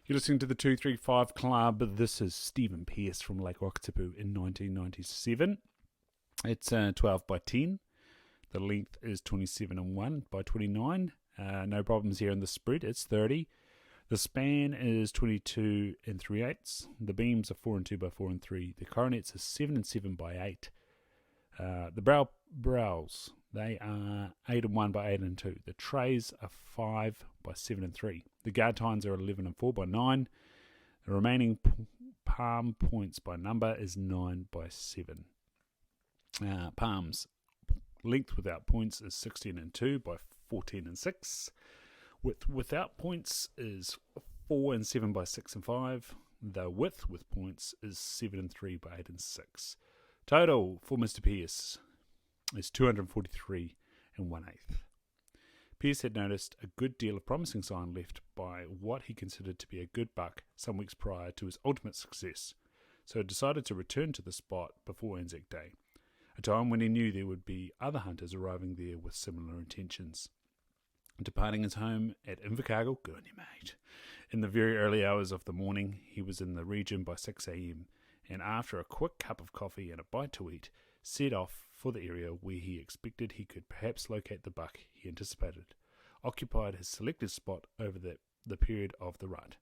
You're listening to the 235 Club. This is Stephen Pearce from Lake Wakatipu in 1997. It's 12 by 10. The length is 27 and 1 by 29. No problems here in the spread. It's 30. The span is 22 and 3/8. The beams are 4 and 2 by 4 and 3. The coronets are 7 and 7 by 8. The brows, they are 8 and 1 by 8 and 2. The trays are 5 by 7 and 3. The guard tines are 11 and 4 by 9. The remaining palm points by number is 9 by 7. Palms, length without points is 16 and 2 by 14 and 6. Width without points is 4 and 7 by 6 and 5. The width with points is 7 and 3 by 8 and 6. Total for Mr. Pearce is 243 and 1/8. Pearce had noticed a good deal of promising sign left by what he considered to be a good buck some weeks prior to his ultimate success, so decided to return to the spot before Anzac Day, a time when he knew there would be other hunters arriving there with similar intentions. Departing his home at Invercargill, good on you mate, in the very early hours of the morning, he was in the region by 6 a.m, and after a quick cup of coffee and a bite to eat, set off for the area where he expected he could perhaps locate the buck he anticipated, occupied his selected spot over the period of the rut.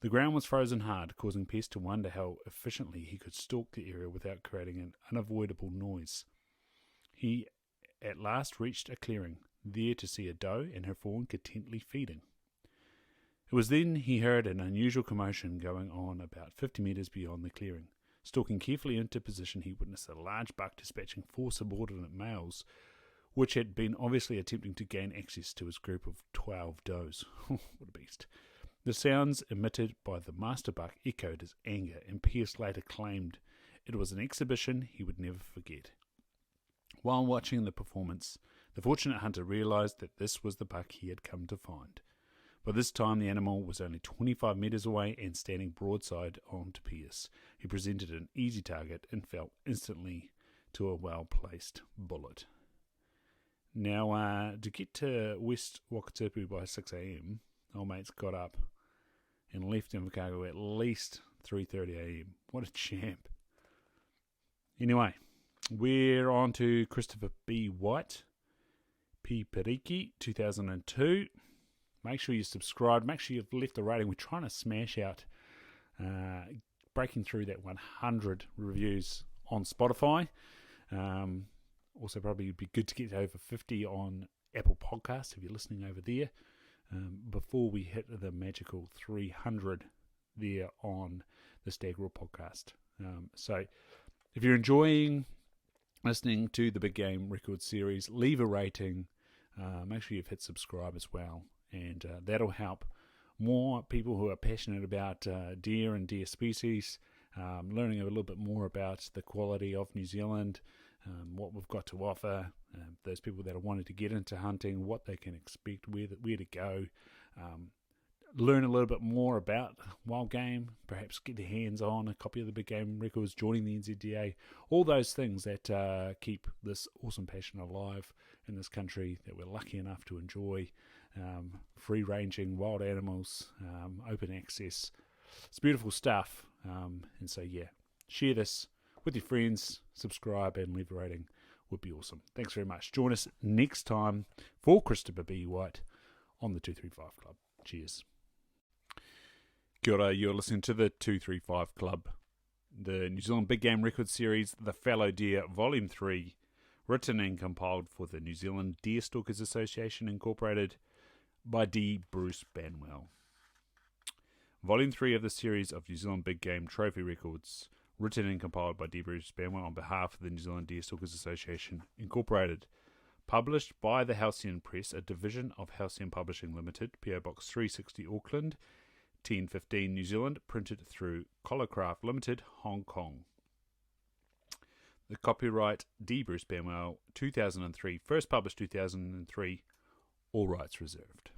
The ground was frozen hard, causing Pearce to wonder how efficiently he could stalk the area without creating an unavoidable noise. He at last reached a clearing, there to see a doe and her fawn contentedly feeding. It was then he heard an unusual commotion going on about 50 metres beyond the clearing. Stalking carefully into position, he witnessed a large buck dispatching 4 subordinate males, which had been obviously attempting to gain access to his group of 12 does. What a beast. The sounds emitted by the master buck echoed his anger, and Pearce later claimed it was an exhibition he would never forget. While watching the performance, the fortunate hunter realised that this was the buck he had come to find. By this time, the animal was only 25 metres away and standing broadside on to Pearce. He presented an easy target and fell instantly to a well-placed bullet. Now, to get to West Wakatipu by 6 a.m, old mate's got up and left Invercargill at least 3:30 a.m. What a champ. Anyway, we're on to Christopher B. White, P. Periki, 2002. Make sure you subscribe. Make sure you've left a rating. We're trying to smash out, breaking through that 100 reviews on Spotify. Also, probably would be good to get over 50 on Apple Podcasts if you're listening over there, before we hit the magical 300 there on the Stag Raw podcast. So if you're enjoying listening to the Big Game Records series, leave a rating. Make sure you've hit subscribe as well. And that'll help more people who are passionate about deer and deer species, learning a little bit more about the quality of New Zealand, what we've got to offer, those people that are wanting to get into hunting, what they can expect, where to go, learn a little bit more about wild game, perhaps get their hands on a copy of the Big Game Records, joining the NZDA, all those things that keep this awesome passion alive in this country that we're lucky enough to enjoy. Free-ranging wild animals, open access. It's beautiful stuff. And so, yeah, share this with your friends, subscribe and leave a rating would be awesome. Thanks very much. Join us next time for Christopher B. White on the 235 Club. Cheers. Kia ora, you're listening to the 235 Club, the New Zealand Big Game Records series, The Fallow Deer, Volume 3, written and compiled for the New Zealand Deer Stalkers Association Incorporated by D. Bruce Banwell. Volume 3 of the series of New Zealand Big Game Trophy Records, written and compiled by D. Bruce Banwell on behalf of the New Zealand Deer Stalkers Association Incorporated. Published by the Halcyon Press, a division of Halcyon Publishing Limited, PO Box 360 Auckland, 1015 New Zealand, printed through Collarcraft Limited, Hong Kong. The copyright D. Bruce Banwell, 2003, first published 2003, all rights reserved.